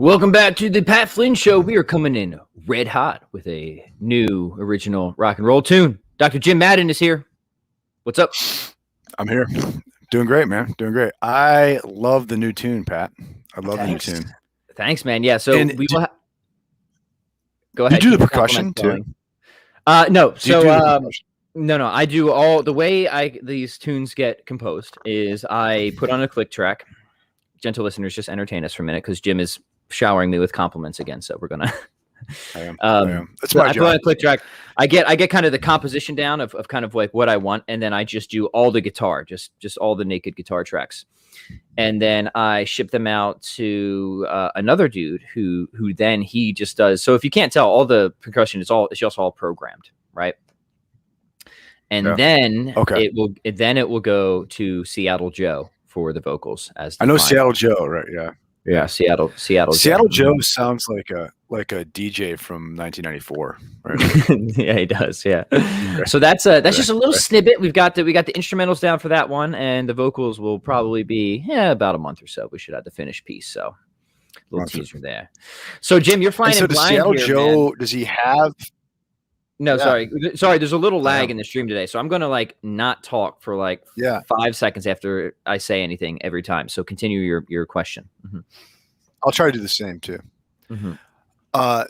Welcome back to the Pat Flynn Show. We are coming in red hot with a new original rock and roll tune. Dr. Jim Madden is here. What's up? I'm here. Doing great, man. Doing great. I love the new tune, Pat. I love the new tune. Thanks, man. Yeah, so And we will go ahead. You do the percussion too? No. So no. I do all the way these tunes get composed is I put on a click track. Gentle listeners, just entertain us for a minute because Jim is showering me with compliments again. So we're gonna. I am. That's my job. I put on a click track. I get kind of the composition down of kind of like what I want, and then I just do all the guitar, just all the naked guitar tracks, and then I ship them out to another dude who then he just does. So if you can't tell, all the percussion it's just all programmed, right? And then it will go to Seattle Joe for the vocals. As I know Seattle Joe, right? Yeah. Seattle Joe sounds like a DJ from 1994, right? Yeah, he does. Yeah. So that's just a little snippet. We got the instrumentals down for that one, and the vocals will probably be about a month or so. We should have the finished piece. So a little teaser there. So Jim, you're flying in blind Seattle here, Joe, man. does he have? No, sorry. There's a little lag in the stream today, so I'm gonna not talk for 5 seconds after I say anything every time. So continue your question. Mm-hmm. I'll try to do the same too. Mm-hmm.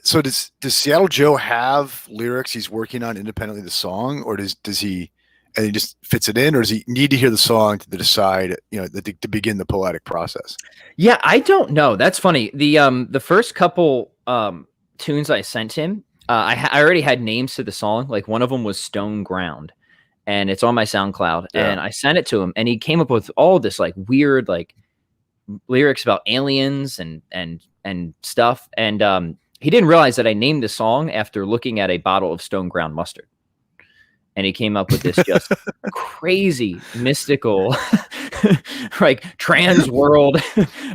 So does Seattle Joe have lyrics he's working on independently of the song, or does he and he just fits it in, or does he need to hear the song to decide, to begin the poetic process? Yeah, I don't know. That's funny. The first couple tunes I sent him. I already had names to the song. Like one of them was Stone Ground, and it's on my SoundCloud. Yeah. And I sent it to him, and he came up with all this weird lyrics about aliens and stuff. And he didn't realize that I named the song after looking at a bottle of Stone Ground mustard. And he came up with this just crazy mystical, trans world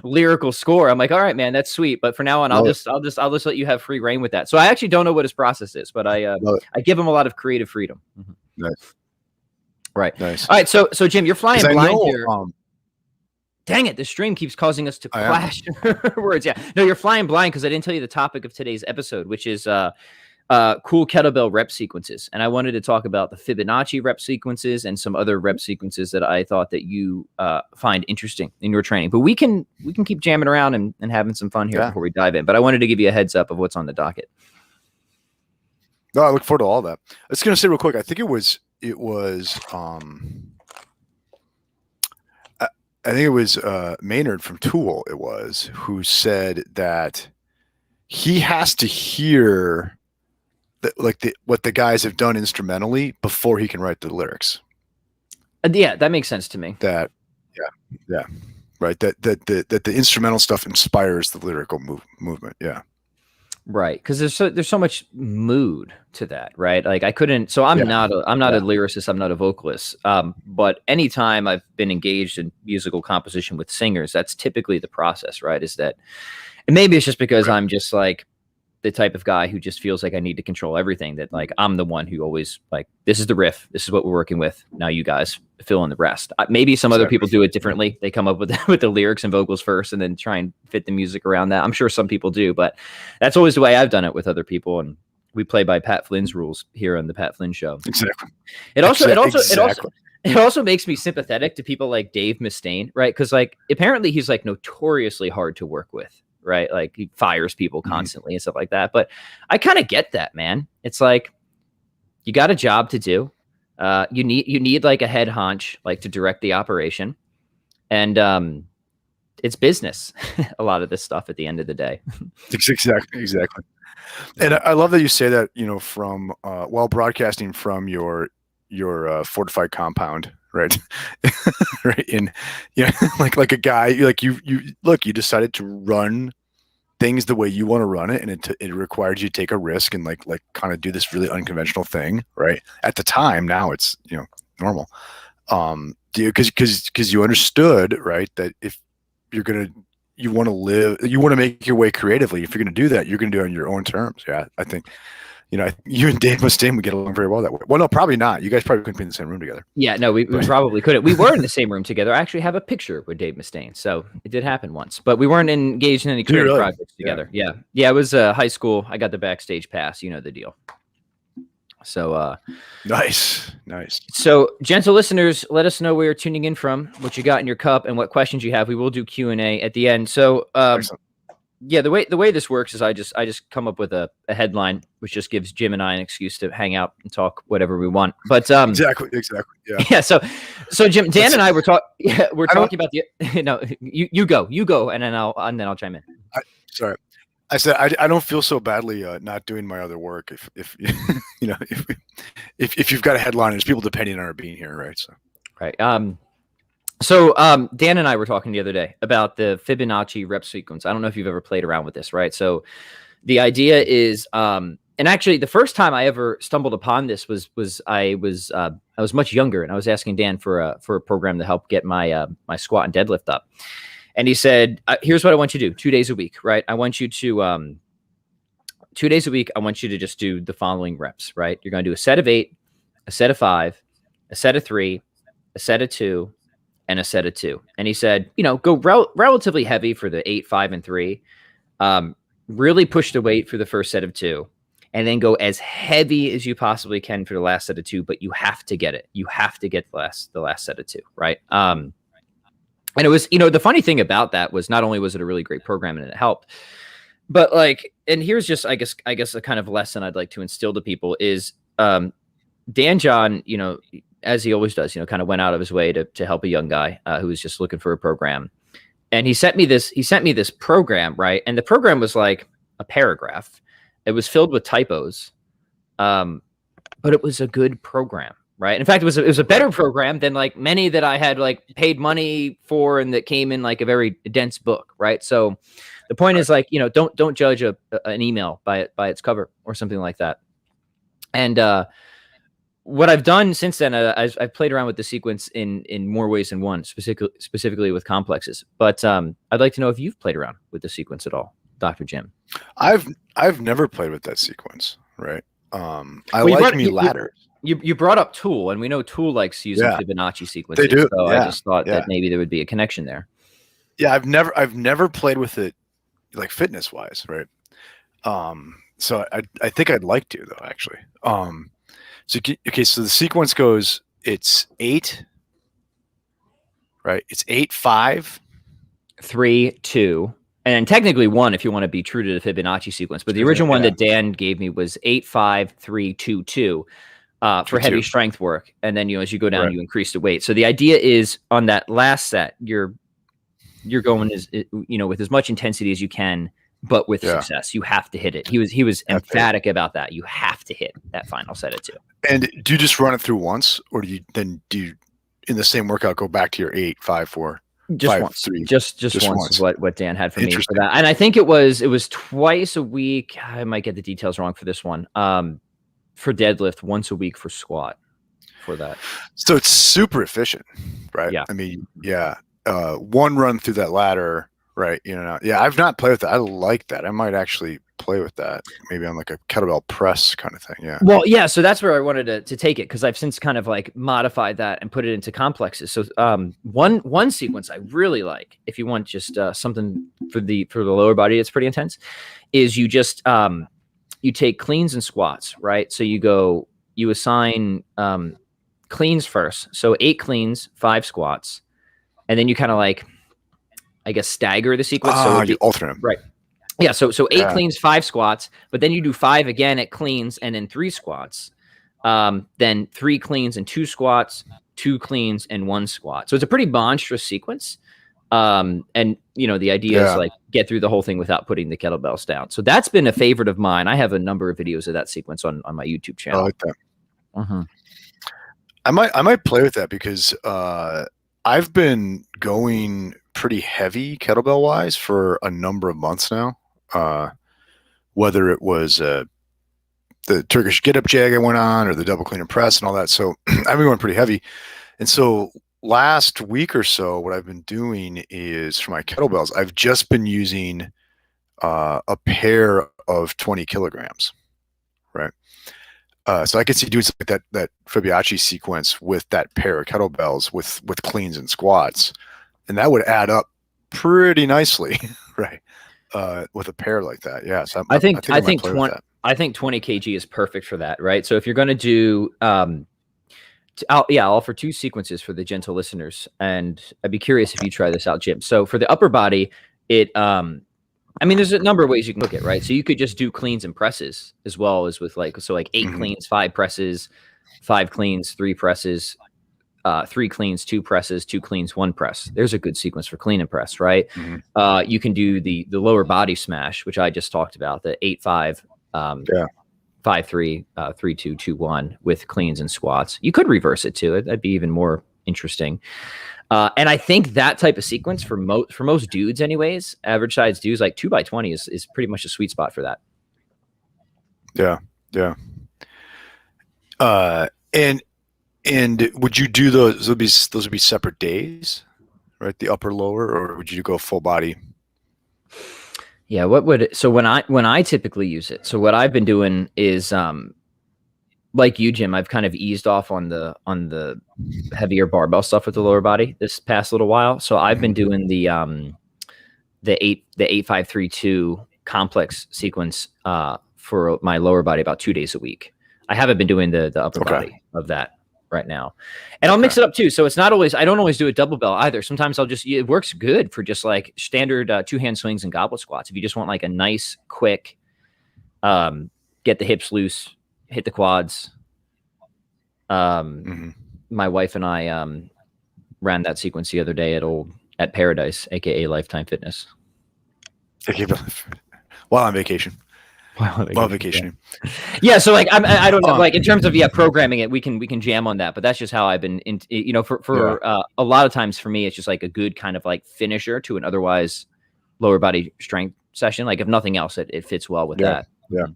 lyrical score. I'm like, all right, man, that's sweet. But for now on, I'll just let you have free reign with that. So I actually don't know what his process is, but I give him a lot of creative freedom. Mm-hmm. Nice. Right. Nice. All right. So Jim, you're flying blind here. Dang it, the stream keeps causing us to clash words. Yeah. No, you're flying blind because I didn't tell you the topic of today's episode, which is cool kettlebell rep sequences. And I wanted to talk about the Fibonacci rep sequences and some other rep sequences that I thought that you find interesting in your training. But we can keep jamming around and having some fun here before we dive in. But I wanted to give you a heads up of what's on the docket. No, I look forward to all that. I was going to say real quick, I think it was Maynard from Tool, who said that he has to hear what the guys have done instrumentally before he can write the lyrics. Yeah, that makes sense to me. Right. That the instrumental stuff inspires the lyrical movement. Yeah. Right, because there's so much mood to that, right? I couldn't. So I'm not a lyricist. I'm not a vocalist. But anytime I've been engaged in musical composition with singers, that's typically the process, right? Is that, and maybe it's just because I'm just the type of guy who just feels like I need to control everything. That I'm the one who always this is the riff. This is what we're working with. Now you guys fill in the rest. Maybe some other people do it differently. They come up with the lyrics and vocals first and then try and fit the music around that. I'm sure some people do, but that's always the way I've done it with other people. And we play by Pat Flynn's rules here on the Pat Flynn Show. Exactly. It also makes me sympathetic to people like Dave Mustaine, right? Because apparently he's notoriously hard to work with. Right. He fires people constantly and stuff like that. But I kind of get that, man. It's you got a job to do. You need a head honch, to direct the operation. And it's business. A lot of this stuff at the end of the day. Exactly. And I love that you say that, from while broadcasting from your fortified compound. Right. Right. And like a guy, you decided to run things the way you want to run it. And it required you to take a risk and kind of do this really unconventional thing. Right. At the time, now it's, normal. Cause you understood, right, that if you want to make your way creatively, if you're going to do that, you're going to do it on your own terms. Yeah. I think You know, you and Dave Mustaine would get along very well that way. Well, no, probably not. You guys probably couldn't be in the same room together. Yeah, no, we probably couldn't. We were in the same room together. I actually have a picture with Dave Mustaine, so it did happen once, but we weren't engaged in any creative really? projects together. Yeah, it was high school. I got the backstage pass. You know the deal. So nice. So, gentle listeners, let us know where you're tuning in from, what you got in your cup, and what questions you have. We will do Q&A at the end. So, yeah, the way this works is I just come up with a headline, which just gives Jim and I an excuse to hang out and talk whatever we want. But exactly. Yeah. Yeah. So Jim, Dan and I were talking. Yeah, we're talking about the. You go, and then I'll chime in. Sorry. I said I don't feel so badly not doing my other work if you know if you've got a headline, there's people depending on our being here, right? So right. So Dan and I were talking the other day about the Fibonacci Rep Sequence. I don't know if you've ever played around with this, right? So the idea is, and actually the first time I ever stumbled upon this was I was much younger, and I was asking Dan for a program to help get my my squat and deadlift up. And he said, here's what I want you to do 2 days a week, right? I want you to, 2 days a week, I want you to just do the following reps, right? You're going to do a set of 8, a set of 5, a set of 3, a set of 2, and a set of 2. And he said, go relatively heavy for the 8, 5, and 3. Really push the weight for the first set of 2. And then go as heavy as you possibly can for the last set of 2, but you have to get it. You have to get the last set of 2, right? And it was, the funny thing about that was not only was it a really great program and it helped, but and here's just, I guess a kind of lesson I'd like to instill to people is, Dan John, as he always does, kind of went out of his way to help a young guy who was just looking for a program. And he sent me this program, right? And the program was like a paragraph. It was filled with typos, but it was a good program. Right. In fact, it was a better program than many that I had paid money for and that came in a very dense book. Right. So the point is don't judge an email by its cover or something like that. And what I've done since then, I've played around with the sequence in more ways than one, specifically with complexes. But I'd like to know if you've played around with the sequence at all, Dr. Jim. I've never played with that sequence. Right. I like me ladders. You brought up Tool, and we know Tool likes using Fibonacci sequences. They do. So I just thought that maybe there would be a connection there. Yeah, I've never played with it fitness wise, right? So I think I'd like to though, actually. So the sequence goes, it's 8, right? It's 8, 5, 3, 2. And technically 1 if you want to be true to the Fibonacci sequence. But the original one that Dan gave me was 8, 5, 3, 2, 2. For heavy strength work. And then, as you go down, you increase the weight. So the idea is on that last set, you're going with as much intensity as you can, but with success. You have to hit it. He was emphatic about that. You have to hit that final set of 2. And do you just run it through once, or do you in the same workout go back to your 8, 5, 4? Just 5, once. 3. Just once is what Dan had for me for that. And I think it was twice a week. I might get the details wrong for this one. For deadlift, once a week for squat for that. So it's super efficient, right? Yeah. I mean, one run through that ladder, right? I've not played with that. I like that. I might actually play with that maybe on a kettlebell press kind of thing. Yeah. Well, yeah. So that's where I wanted to take it, because I've since kind of modified that and put it into complexes. So one sequence I really like, if you want just something for the lower body that's pretty intense, is you just you take cleans and squats, right? So you assign cleans first. So 8 cleans, 5 squats. And then you kind of stagger the sequence. So you alternate. Right. Yeah. So 8 cleans, 5 squats, but then you do 5 again at cleans and then 3 squats. Then 3 cleans and 2 squats, 2 cleans and 1 squat. So it's a pretty monstrous sequence. And the idea is get through the whole thing without putting the kettlebells down. So that's been a favorite of mine. I have a number of videos of that sequence on my YouTube channel. I like that. I might play with that because I've been going pretty heavy kettlebell wise for a number of months now. Whether it was the Turkish get up jag I went on, or the double clean and press and all that. So I've been going pretty heavy. And so last week or so, what I've been doing is, for my kettlebells, I've just been using a pair of 20 kilograms, right? So I could see doing something like that Fibonacci sequence with that pair of kettlebells with cleans and squats, and that would add up pretty nicely, right? With a pair like that, yeah. So I think I might play with that. I think 20 kg is perfect for that, right? So if you're going to do, I'll offer two sequences for the gentle listeners, and I'd be curious if you try this out, Jim. So for the upper body, I mean, there's a number of ways you can cook it, right? So you could just do cleans and presses as well as with like 8 cleans, 5 presses, 5 cleans, 3 presses, 3 cleans, 2 presses, 2 cleans, 1 press. There's a good sequence for clean and press, right? You can do the lower body smash, which I just talked about, the 8-5, 5-3, 3-2, 2-1 with cleans and squats. You could reverse it too. That'd be even more interesting. And I think that type of sequence for most dudes, anyways, average size dudes, like 2x20 is pretty much a sweet spot for that. Yeah, yeah. And would you do those? Those would be separate days, right? The upper lower, or would you go full body? Yeah. So when I typically use it, so what I've been doing is like you, Jim, I've kind of eased off on the heavier barbell stuff with the lower body this past little while. So I've been doing the 8-5-3-2 complex sequence for my lower body about 2 days a week. I haven't been doing the upper body of that right now, and I'll mix it up too. So it's not always, I don't always do a double bell either. Sometimes it works good for just like standard 2-hand swings and goblet squats. If you just want like a nice, quick, get the hips loose, hit the quads. My wife and I ran that sequence the other day at Paradise, aka Lifetime Fitness. While on vacation. While vacationing. Yeah, so like I don't know, like in terms of programming it, we can jam on that, but that's just how I've been for a lot of times for me it's just like a good kind of like finisher to an otherwise lower body strength session. Like if nothing else, it fits well with that. Yeah.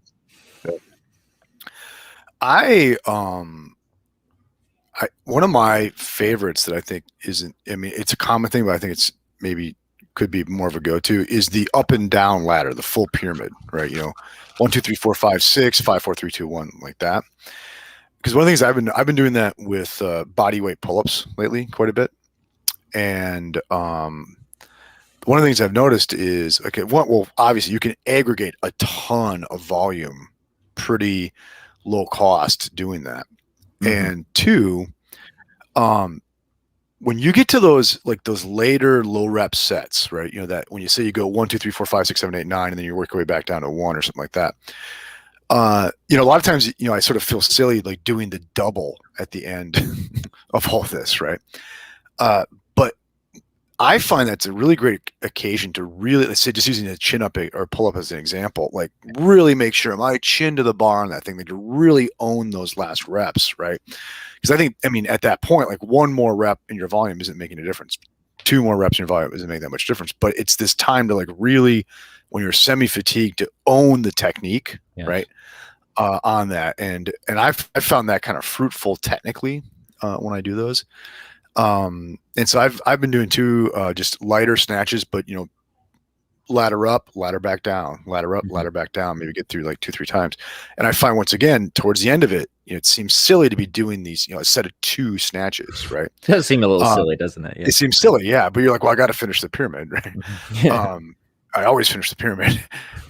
One of my favorites that I think isn't, I mean, it's a common thing, but I think it's maybe could be more of a go-to is the up and down ladder, the full pyramid, right? 1, 2, 3, 4, 5, 6, 5, 4, 3, 2, 1, like that. Because one of the things I've been doing that with body weight pull-ups lately quite a bit. And one of the things I've noticed is, obviously you can aggregate a ton of volume pretty low cost doing that. And 2, when you get to those later low rep sets, right? That when you say you go 1, 2, 3, 4, 5, 6, 7, 8, 9, and then you work your way back down to 1 or something like that. A lot of times, I sort of feel silly like doing the double at the end of all this, right? But I find that's a really great occasion to really, let's say, just using a chin up or pull up as an example, like really make sure my chin to the bar on that thing, like to really own those last reps, right? Because I mean, at that point, like 1 more rep in your volume isn't making a difference. 2 more reps in your volume isn't making that much difference. But it's this time to like really, when you're semi-fatigued, to own the technique, right? On that, and I've found that kind of fruitful technically when I do those. And so I've been doing 2 just lighter snatches, but ladder up, ladder back down, ladder up, ladder back down, maybe get through like 2-3 times. And I find once again, towards the end of it, it seems silly to be doing these, a set of 2 snatches, right? It does seem a little silly, doesn't it? Yeah. It seems silly, yeah. But you're like, well, I got to finish the pyramid, right? I always finish the pyramid,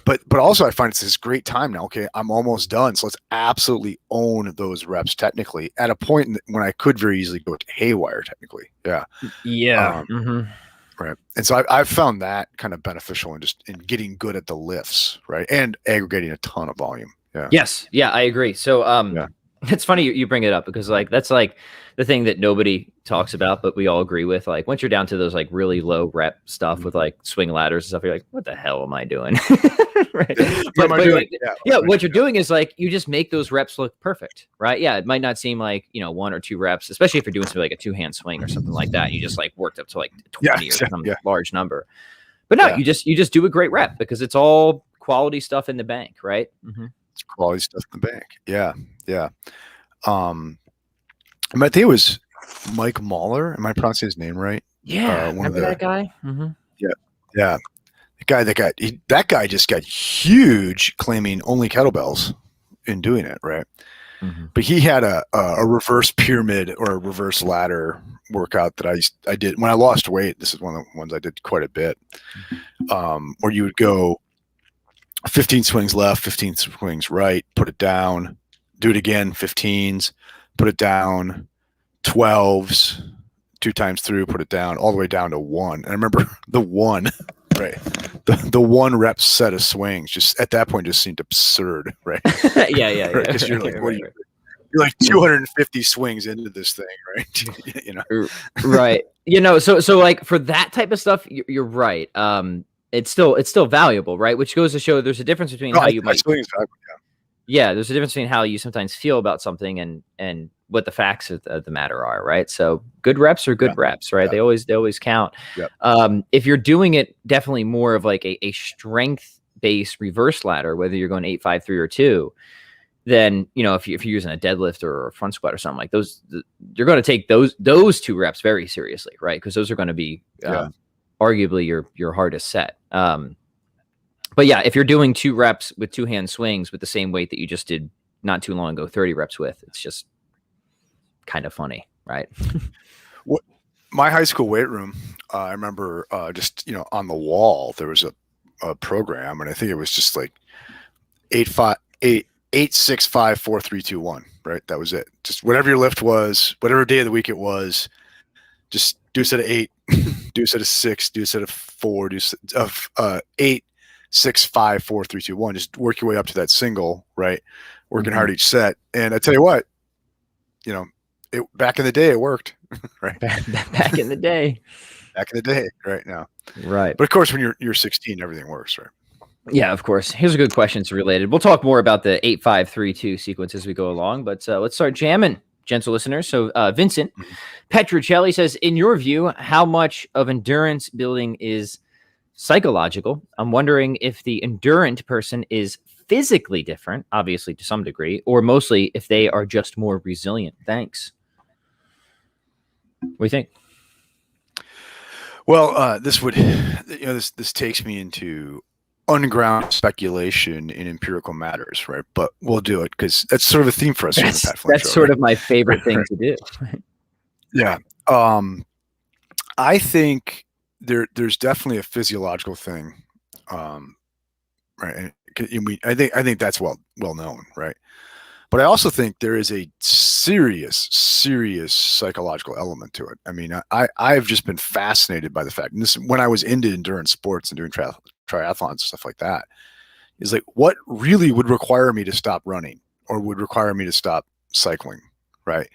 but also I find it's this great time now. Okay, I'm almost done, so let's absolutely own those reps technically at a point when I could very easily go haywire technically. Yeah. Right. And so I've found that kind of beneficial in getting good at the lifts, right, and aggregating a ton of volume. Yeah. Yes. Yeah, I agree. So it's funny you bring it up because like that's like the thing that nobody talks about, but we all agree with. Like once you're down to those like really low rep stuff with like swing ladders and stuff, you're like, what the hell am I doing? Right. What am I doing? What you're doing is like you just make those reps look perfect, right? Yeah, it might not seem like 1 or 2 reps, especially if you're doing something like a 2-hand swing or something like that. You just like worked up to like 20 or some large number. But no, you just do a great rep because it's all quality stuff in the bank, right? It's quality stuff in the bank. Yeah. I think it was Mike Mahler. Am I pronouncing his name right? Yeah, remember that guy? Yeah. That guy just got huge claiming only kettlebells in doing it, right? But he had a reverse pyramid or a reverse ladder workout that I did when I lost weight. This is one of the ones I did quite a bit, where you would go 15 swings left, 15 swings right, put it down, do it again, 15s, put it down, 12s, 2 times through, put it down, all the way down to 1. And I remember the 1, right? The 1 rep set of swings just at that point just seemed absurd, right? Yeah. Because you're like, what are you? You're like 250 swings into this thing, right? You know, right? You know, so like for that type of stuff, you're right. It's still valuable, right? Which goes to show there's a difference between how you might. Yeah, there's a difference between how you sometimes feel about something and what the facts of the matter are, right? So good reps are good reps, right? They always count. If you're doing it definitely more of like a strength-based reverse ladder, whether you're going 8, 5, 3, or 2, then, you know, if you're using a deadlift or a front squat or something like those, you're going to take those 2 reps very seriously, right? Because those are going to be arguably your hardest set. But yeah, if you're doing 2 reps with 2-hand swings with the same weight that you just did not too long ago, 30 reps with, it's just kind of funny, right? My high school weight room, I remember just, you know, on the wall, there was a program, and I think it was just like 8, 6, 5, 4, 3, 2, 1, right? That was it. Just whatever your lift was, whatever day of the week it was, just do a set of 8, do a set of 6, do a set of 4, do of 8, 6, 5, 4, 3, 2, 1. Just work your way up to that single, right? Working hard each set. And I tell you what, you know, back in the day, it worked, right? Back in the day. Back in the day, right now. Right. But of course, when you're 16, everything works, right? Yeah, of course. Here's a good question. It's related. We'll talk more about the 8, 5, 3, 2 sequence as we go along, but let's start jamming, gentle listeners. So Vincent Petruccelli says, in your view, how much of endurance building is psychological? I'm wondering if the endurant person is physically different, obviously to some degree, or mostly if they are just more resilient. Thanks. What do you think? Well, this would, you know, this takes me into ungrounded speculation in empirical matters, right? But we'll do it because that's sort of a theme for us. That's sort of my favorite thing to do. Yeah. I think there's definitely a physiological thing, right? And I think that's well known, right? But I also think there is a serious psychological element to it. I mean, I've just been fascinated by the fact, and this when I was into endurance sports and doing triathlons and stuff like that, is like what really would require me to stop running or would require me to stop cycling, right?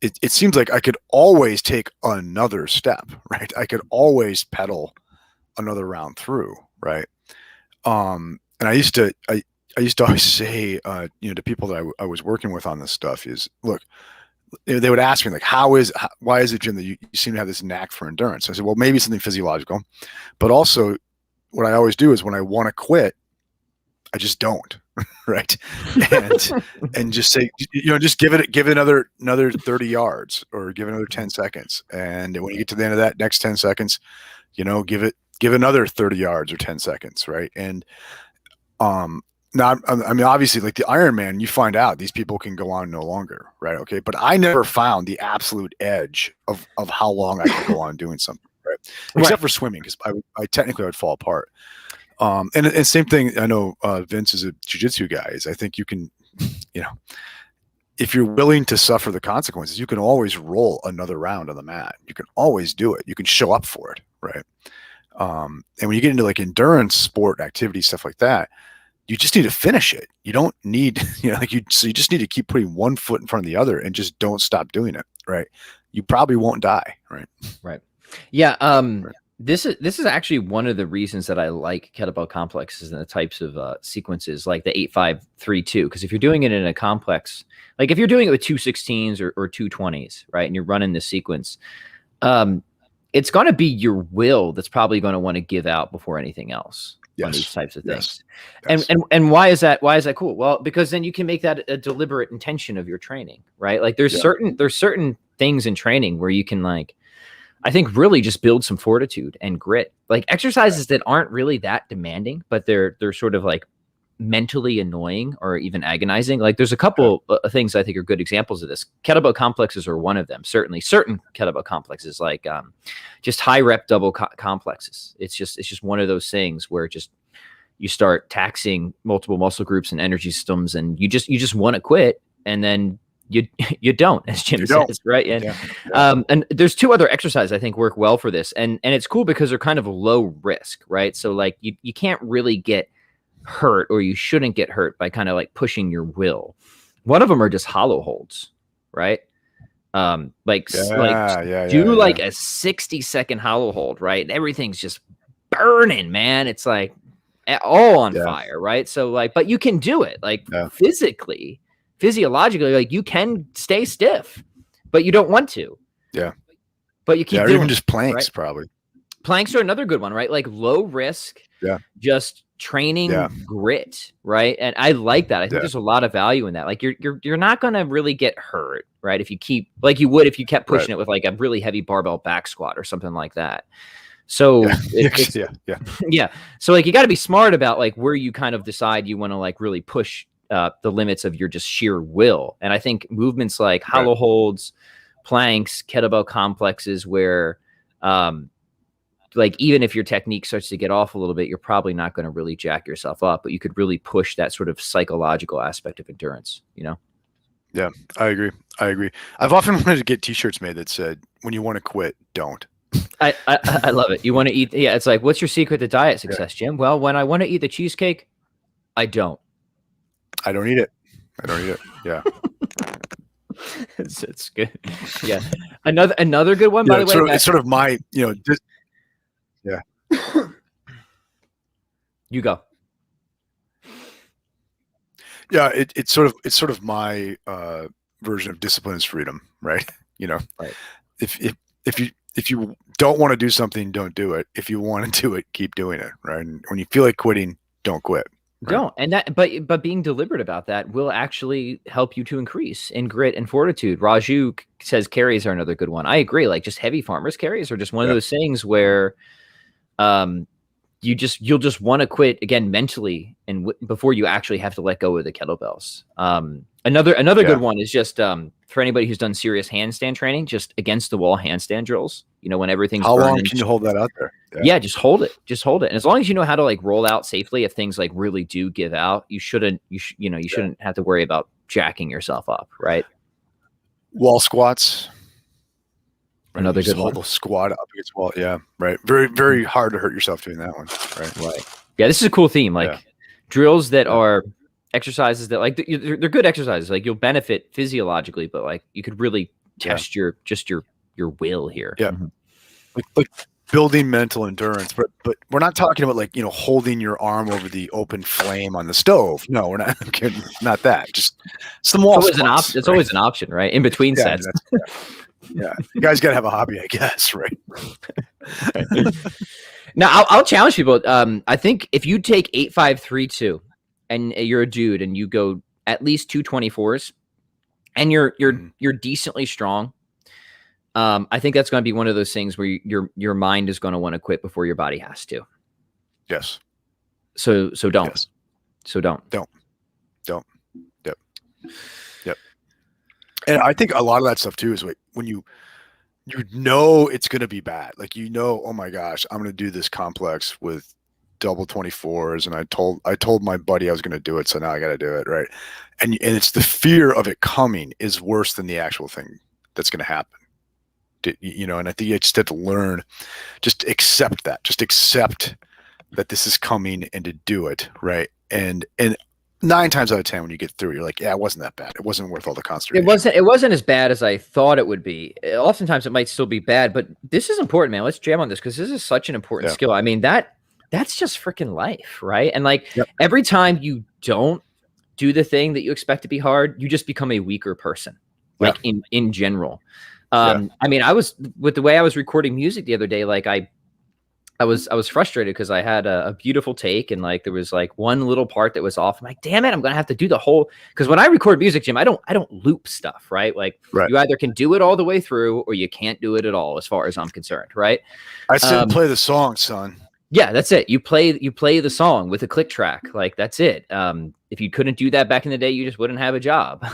It seems like I could always take another step, right? I could always pedal another round through, right? And I used to always say, you know, to people that I was working with on this stuff is, look, they would ask me like, why is it, Jim, that you seem to have this knack for endurance? I said, well, maybe something physiological, but also what I always do is when I want to quit, I just don't, right? And just say, you know, just give it another 30 yards or give it another 10 seconds. And when you get to the end of that next 10 seconds, you know, give another 30 yards or 10 seconds, right? And now, I mean, obviously, like the Ironman, you find out these people can go on no longer, right? Okay, but I never found the absolute edge of how long I could go on doing something, right? Except for swimming, because I technically would fall apart. And same thing. I know Vince is a jiu-jitsu guy. Is I think you can, you know, if you're willing to suffer the consequences, you can always roll another round on the mat. You can always do it. You can show up for it, right? And when you get into like endurance sport activity, stuff like that, you just need to finish it. You don't need, you know, so you just need to keep putting one foot in front of the other and just don't stop doing it, right? You probably won't die, right? Right. Yeah. Right. This is actually one of the reasons that I like kettlebell complexes and the types of sequences like the 8, 5, 3, 2. Because if you're doing it in a complex, like if you're doing it with 2 16s or 2 20s, right, and you're running this sequence, it's going to be your will that's probably going to want to give out before anything else. On these types of things. Yes. And why is that cool? Well, because then you can make that a deliberate intention of your training, right? Like there's certain things in training where you can, like, I think really just build some fortitude and grit, like exercises that aren't really that demanding, but they're sort of like mentally annoying or even agonizing. Like there's a couple of things I think are good examples of this. Kettlebell complexes are one of them. Certainly certain kettlebell complexes, like just high rep double complexes. It's just one of those things where just you start taxing multiple muscle groups and energy systems, and you just want to quit, and then you don't, as Jim says, right? And and there's two other exercises I think work well for this, and it's cool because they're kind of low risk, right? So like you can't really get hurt, or you shouldn't get hurt by kind of like pushing your will. One of them are just hollow holds, right? Do like a 60-second hollow hold, right? And everything's just burning, man. It's like all on fire, right? So like, but you can do it, like physiologically, like you can stay stiff, but you don't want to. Yeah. But you keep doing even just planks, right? Probably. Planks are another good one, right? Like low risk, just training grit, right? And I like that. I think there's a lot of value in that. Like you're not going to really get hurt, right? If you keep like you would if you kept pushing it with like a really heavy barbell back squat or something like that. So So like you got to be smart about like where you kind of decide you want to like really push the limits of your just sheer will. And I think movements like hollow holds, planks, kettlebell complexes, where like even if your technique starts to get off a little bit, you're probably not going to really jack yourself up, but you could really push that sort of psychological aspect of endurance, you know? Yeah, I agree. I've often wanted to get t-shirts made that said, when you want to quit, don't. I love it. You want to eat. Yeah. It's like, what's your secret to diet success, Jim? Well, when I want to eat the cheesecake, I don't eat it. Yeah. It's good. Yeah. Another good one, by the way. It's sort of my, just, you go. Yeah. It's sort of my version of discipline is freedom, right? Right. If you don't want to do something, don't do it. If you want to do it, keep doing it. Right. And when you feel like quitting, don't quit. Right? Don't. And that, but being deliberate about that will actually help you to increase in grit and fortitude. Raju says carries are another good one. I agree. Like just heavy farmers carries are just one of those things where, you'll just want to quit again mentally and before you actually have to let go of the kettlebells. Another good one is just for anybody who's done serious handstand training, just against the wall handstand drills. When everything's how long can you hold that out there? Yeah, just hold it. And as long as you know how to like roll out safely, if things like really do give out, you shouldn't have to worry about jacking yourself up, right? Wall squats. Another good one. Squat up against wall. Yeah, right. Very, very hard to hurt yourself doing that one. Right. Yeah, this is a cool theme. Like drills that are exercises that like they're good exercises. Like you'll benefit physiologically, but like you could really test your will here. Yeah, like building mental endurance. But we're not talking about like holding your arm over the open flame on the stove. No, we're not. Not that. Just some wall squats. It's always an option, right? In between sets. Yeah, you guys got to have a hobby, I guess, right? Now, I'll challenge people. I think if you take 8-5-3-2 and you're a dude and you go at least 224s and you're decently strong, I think that's going to be one of those things where your mind is going to want to quit before your body has to. Yes. So don't. Yes. So don't. Yep. And I think a lot of that stuff too is when you it's going to be bad. Like, oh my gosh, I'm going to do this complex with double 24s. And I told my buddy I was going to do it. So now I got to do it. Right. And it's the fear of it coming is worse than the actual thing that's going to happen. And I think you just have to learn, just accept that this is coming and to do it. Right. And 9 times out of 10, when you get through, you're like, yeah, it wasn't that bad. It wasn't worth all the consternation. It wasn't as bad as I thought it would be. Oftentimes it might still be bad, but this is important, man. Let's jam on this because this is such an important skill. I mean, that's just freaking life, right? And like every time you don't do the thing that you expect to be hard, you just become a weaker person, like in general. I mean, with the way I was recording music the other day, like I was frustrated because I had a beautiful take and like there was like one little part that was off. I'm like, damn it, I'm gonna have to do the whole, because when I record music, Jim, I don't loop stuff, right? Like you either can do it all the way through or you can't do it at all, as far as I'm concerned, right? I said play the song, son. Yeah, that's it. You play the song with a click track. Like that's it. If you couldn't do that back in the day, you just wouldn't have a job.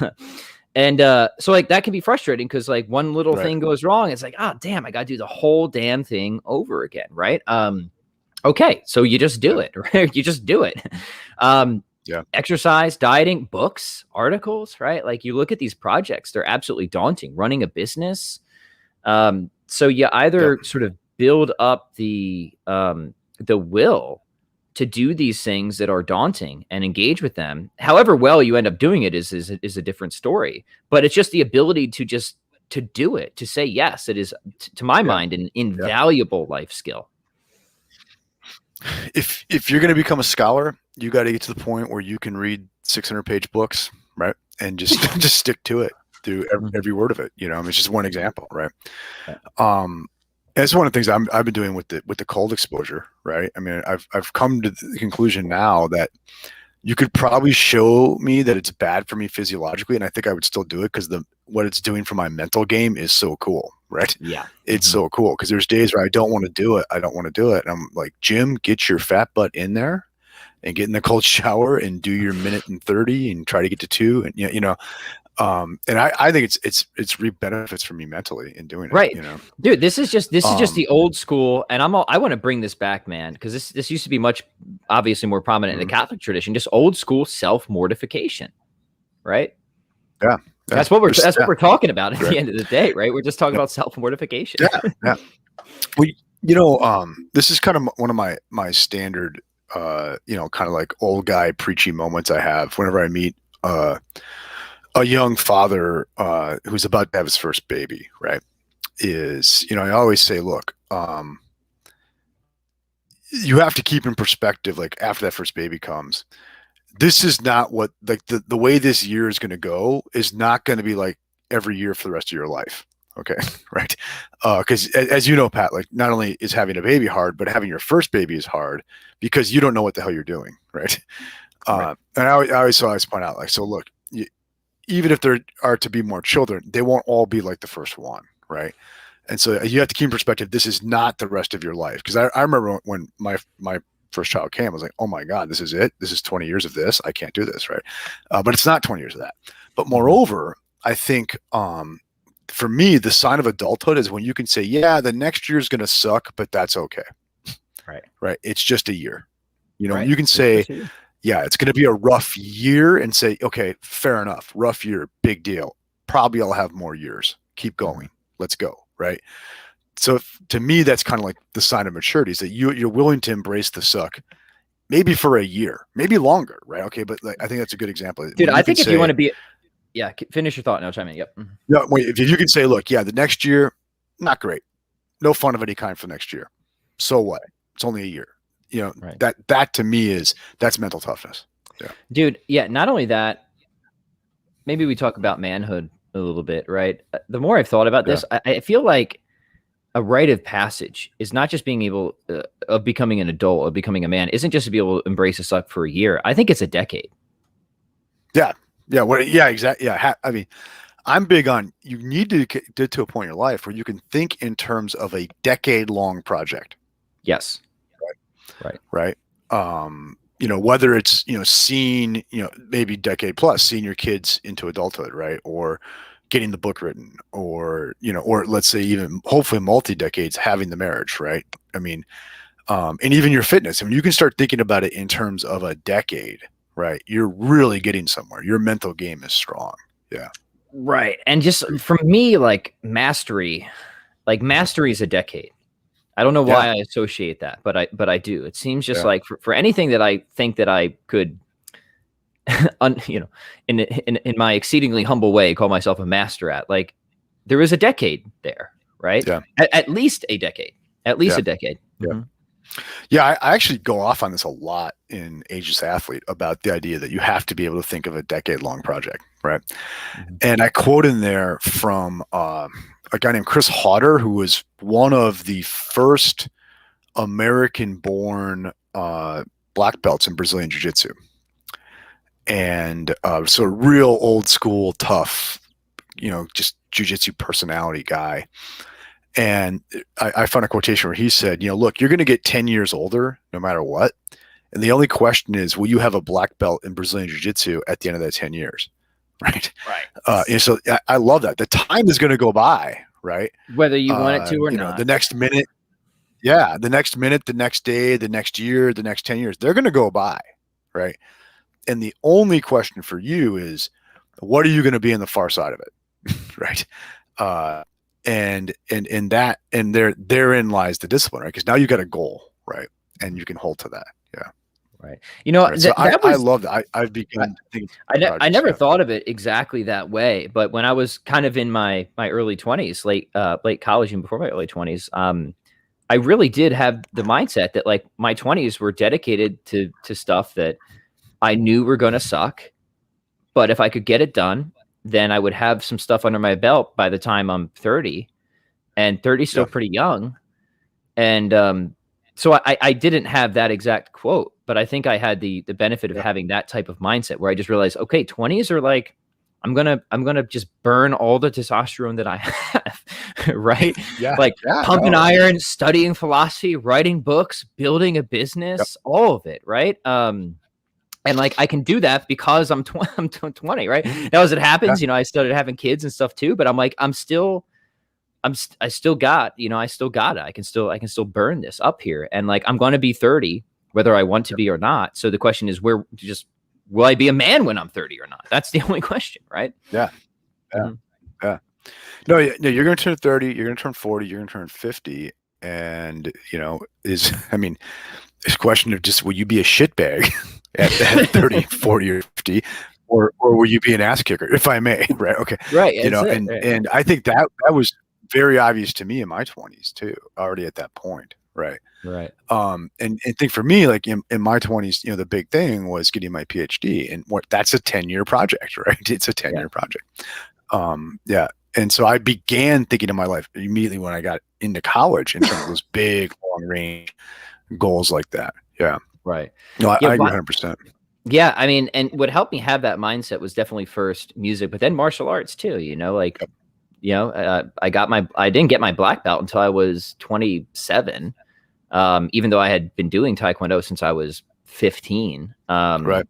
And so like that can be frustrating because like one little Right. thing goes wrong. It's like, oh damn, I gotta do the whole damn thing over again, right? Okay, so you just do it, right? You just do it. Yeah. Exercise, dieting, books, articles, right? Like you look at these projects, they're absolutely daunting. Running a business. So you either sort of build up the will to do these things that are daunting and engage with them. However well you end up doing it is a different story. But it's just the ability to do it, to say yes. It is, to my mind, an invaluable life skill. If you're going to become a scholar, you got to get to the point where you can read 600-page books, right? And just just stick to it through every word of it. You know, I mean, it's just one example, right? That's one of the things I've been doing with the cold exposure, right? I mean, I've come to the conclusion now that you could probably show me that it's bad for me physiologically, and I think I would still do it because what it's doing for my mental game is so cool, right? Yeah. It's so cool because there's days where I don't want to do it. I don't want to do it. And I'm like, Jim, get your fat butt in there and get in the cold shower and do your minute and 30 and try to get to 2. And you know, and I think it's reap benefits for me mentally in doing it. Right. You know, dude, this is just the old school. And I want to bring this back, man, because this used to be much obviously more prominent in the Catholic tradition, just old school self-mortification. Right. Yeah. That's what we're talking about at the end of the day, right? We're just talking about self-mortification. Yeah. Well, you know, this is kind of one of my standard, you know, kind of like old guy preachy moments I have whenever I meet a young father who's about to have his first baby, right? Is, you know, I always say, look, you have to keep in perspective, like after that first baby comes, this is not what, like the way this year is going to go is not going to be like every year for the rest of your life. Okay. Right. Because as you know, Pat, like not only is having a baby hard, but having your first baby is hard because you don't know what the hell you're doing. Right. And I always point out, like, so look, even if there are to be more children, they won't all be like the first one. Right. And so you have to keep in perspective, this is not the rest of your life. Because I remember when my first child came, I was like, oh my God, this is it. This is 20 years of this. I can't do this. Right. But it's not 20 years of that. But moreover, I think for me, the sign of adulthood is when you can say, yeah, the next year is going to suck, but that's okay. Right. Right. It's just a year. You know, you can say, yeah, it's going to be a rough year and say, okay, fair enough. Rough year, big deal. Probably I'll have more years. Keep going. Let's go. Right. So to me, that's kind of like the sign of maturity, is that you're willing to embrace the suck, maybe for a year, maybe longer. Right. Okay. But like, I think that's a good example. Dude, I think if you want to be, yeah, finish your thought and I'll chime in. Yep. No, wait, if you can say, look, yeah, the next year, not great. No fun of any kind for next year. So what? It's only a year. You know, that to me that's mental toughness. Yeah. Dude, yeah, not only that, maybe we talk about manhood a little bit, right? The more I've thought about this, I feel like a rite of passage is not just being able of becoming an adult, of becoming a man, isn't just to be able to embrace a suck for a year. I think it's a decade. Yeah. Yeah. Well, yeah, exactly. Yeah. I mean, I'm big on, you need to get to a point in your life where you can think in terms of a decade-long project. Yes. Right. You know, whether it's, you know, seeing, you know, maybe decade plus, seeing your kids into adulthood, right? Or getting the book written, or, you know, or let's say even hopefully multi-decades having the marriage, right? I mean, and even your fitness. I mean, you can start thinking about it in terms of a decade, right? You're really getting somewhere. Your mental game is strong. Yeah. Right. And just for me, like mastery is a decade. I don't know why I associate that, but I do. It seems just like for anything that I think that I could, you know, in my exceedingly humble way, call myself a master at, like there is a decade there, right? Yeah. At least a decade. At least a decade. Yeah. Mm-hmm. Yeah, I actually go off on this a lot in Ageless Athlete about the idea that you have to be able to think of a decade-long project, right? Mm-hmm. And I quote in there from a guy named Chris Hodder, who was one of the first American-born black belts in Brazilian Jiu-Jitsu. And so a real old school, tough, you know, just Jiu-Jitsu personality guy. And I found a quotation where he said, look, you're going to get 10 years older no matter what. And the only question is, will you have a black belt in Brazilian Jiu-Jitsu at the end of that 10 years? Right. Right. And so I love that. The time is going to go by, right? Whether you want it to or not. The next minute, the next minute, the next day, the next year, the next 10 years, they're going to go by, right? And the only question for you is, what are you going to be on the far side of it? Right. And therein lies the discipline, right? Because now you got a goal, right? And you can hold to that. Yeah. Right. You know, right. So I love that. I've begun thinking. I never thought of it exactly that way, but when I was kind of in my early 20s, late college and before my early 20s, I really did have the mindset that like my 20s were dedicated to stuff that I knew were going to suck, but if I could get it done, then I would have some stuff under my belt by the time I'm 30, and 30 is still pretty young. And so I didn't have that exact quote, but I think I had the benefit of having that type of mindset where I just realized, okay, 20s are like, I'm gonna just burn all the testosterone that I have, right? Pumping iron, studying philosophy, writing books, building a business, all of it, right? And like I can do that because I'm 20, right? Now as it happens, I started having kids and stuff too, but I'm like, I still got it. I can still burn this up here. And like, I'm going to be 30, whether I want to be or not. So the question is will I be a man when I'm 30 or not? That's the only question. Right. Yeah. Yeah. No, you're going to turn 30, you're going to turn 40, you're going to turn 50. And, it's a question of just, will you be a shitbag at 30, 40 or 50? Or will you be an ass kicker, if I may? Right. Okay. Right. And I think that was very obvious to me in my 20s too, already at that point. Right. And think for me, like in my 20s, the big thing was getting my PhD, and that's a 10-year project, right? It's a 10-year project. And so I began thinking of my life immediately when I got into college in terms of those big long range goals like that. Yeah. Right. No, I agree 100%. Yeah. I mean, and what helped me have that mindset was definitely first music, but then martial arts too, I didn't get my black belt until I was 27. Even though I had been doing Taekwondo since I was 15, right.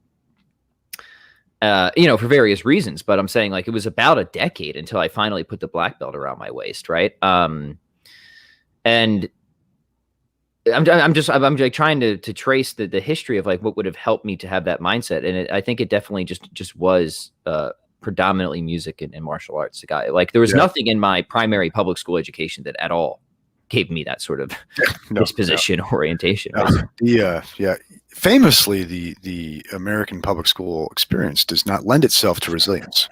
For various reasons, but I'm saying like, it was about a decade until I finally put the black belt around my waist. Right. And I'm like trying to trace the history of like what would have helped me to have that mindset. And I think it definitely just was, predominantly music and martial arts. Like there was nothing in my primary public school education that at all gave me that sort of disposition orientation. Famously, the American public school experience does not lend itself to resilience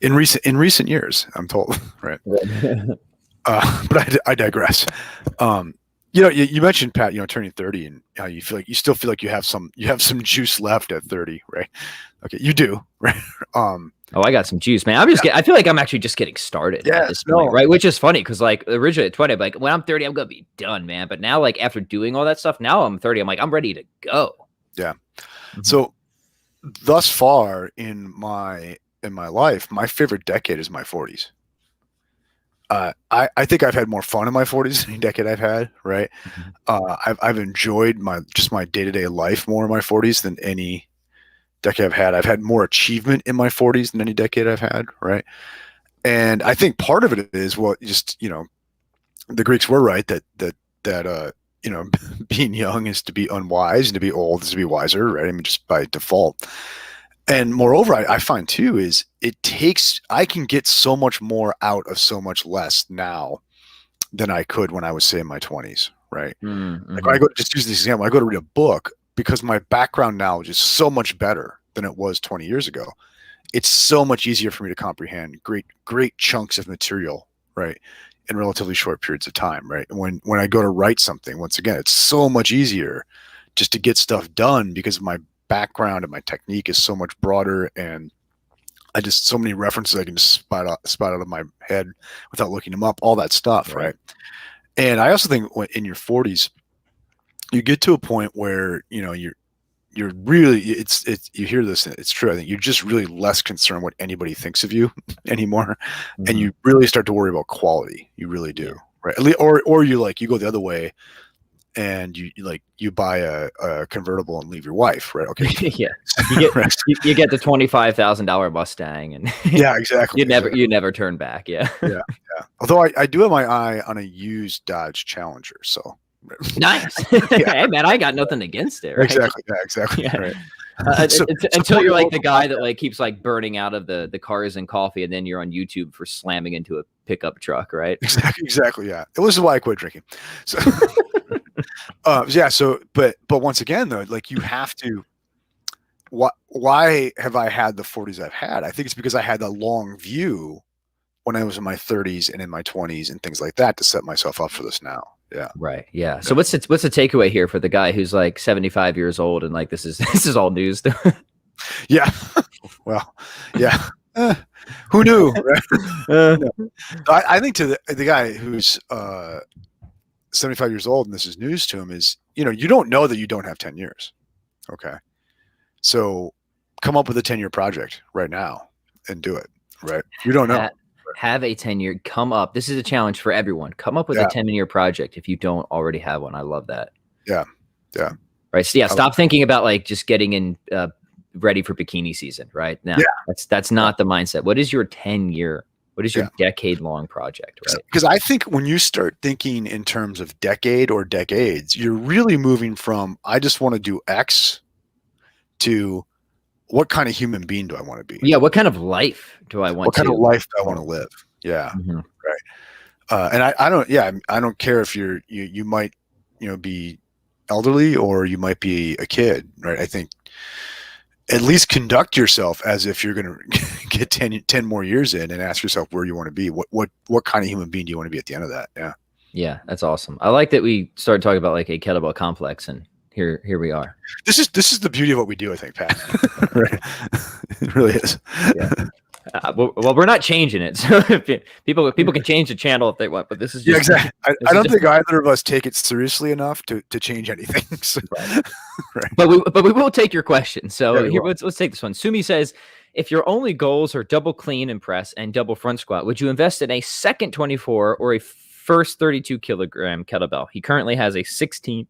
in recent years, I'm told. Right. But I digress. You mentioned, Pat, turning 30 and how you still feel like you have some juice left at 30, right? Okay, you do, right? I got some juice, man. I feel like I'm actually just getting started at this point, right? Which is funny because like originally at 20, I'm like, when I'm 30, I'm gonna be done, man. But now, like after doing all that stuff, now I'm 30. I'm like, I'm ready to go. Yeah. Mm-hmm. So thus far in my life, my favorite decade is my 40s. I think I've had more fun in my 40s than any decade I've had, right? Mm-hmm. I've enjoyed my day-to-day life more in my 40s than any decade I've had. I've had more achievement in my 40s than any decade I've had, right? And I think part of it is, the Greeks were right that being young is to be unwise and to be old is to be wiser, right? I mean, just by default. And moreover, I find too is I can get so much more out of so much less now than I could when I was, say, in my 20s, right? Mm-hmm. Like I go, just use this example, I go to read a book because my background knowledge is so much better than it was 20 years ago. It's so much easier for me to comprehend great chunks of material, right, in relatively short periods of time, right? And when I go to write something, once again, it's so much easier just to get stuff done because my background and my technique is so much broader, and I just so many references I can just spot out of my head without looking them up, all that stuff, right? And I also think in your 40s, you get to a point where you're really you hear this, and it's true. I think you're just really less concerned what anybody thinks of you anymore, and you really start to worry about quality. You really do, right. Or you like, you go the other way and you buy a convertible and leave your wife, right? Okay. Yeah. You get the $25,000 Mustang and Yeah, exactly. you never turn back. Yeah. Yeah. Although I do have my eye on a used Dodge Challenger, so nice. Hey man, I got nothing against it. Right? Exactly. Yeah, exactly. Yeah. Right. Until you're like the guy that like keeps like burning out of the cars and coffee, and then you're on YouTube for slamming into a pickup truck, right? Exactly. Yeah. It was why I quit drinking. So, yeah. So, but once again, though, like you have to. Why have I had the 40s I've had? I think it's because I had that long view when I was in my 30s and in my 20s and things like that to set myself up for this now. Yeah. Right. Yeah. So what's the takeaway here for the guy who's like 75 years old and like this is all news to him? Yeah. Well, yeah. Who knew? Right? I think to the guy who's 75 years old and this is news to him is, you don't know that you don't have 10 years. Okay. So come up with a 10-year project right now and do it. Right. You don't know. Have a 10-year come up. This is a challenge for everyone. Come up with a 10-year project if you don't already have one. I love that. Yeah. Yeah. Right. So yeah, stop thinking about like just getting in ready for bikini season. Right now. Yeah. That's not the mindset. What is your 10-year? What is your decade-long project? Right. Because I think when you start thinking in terms of decade or decades, you're really moving from I just want to do X to what kind of human being do I want to be? Yeah. What kind of life do I want? What kind of life do I want to live? Yeah. Right. And I don't care if you might, be elderly or you might be a kid. Right. I think at least conduct yourself as if you're going to get 10 more years in and ask yourself where you want to be. What kind of human being do you want to be at the end of that? Yeah. Yeah. That's awesome. I like that we started talking about like a kettlebell complex and here we are. This is the beauty of what we do, I think, Pat. Right? It really is. Yeah. Well, we're not changing it. So people can change the channel if they want, but this is just, exactly. I don't think either of us take it seriously enough to change anything. So. Right. But we will take your question. So here, let's take this one. Sumi says, if your only goals are double clean and press and double front squat, would you invest in a second 24 or a first 32 kilogram kettlebell? He currently has a 16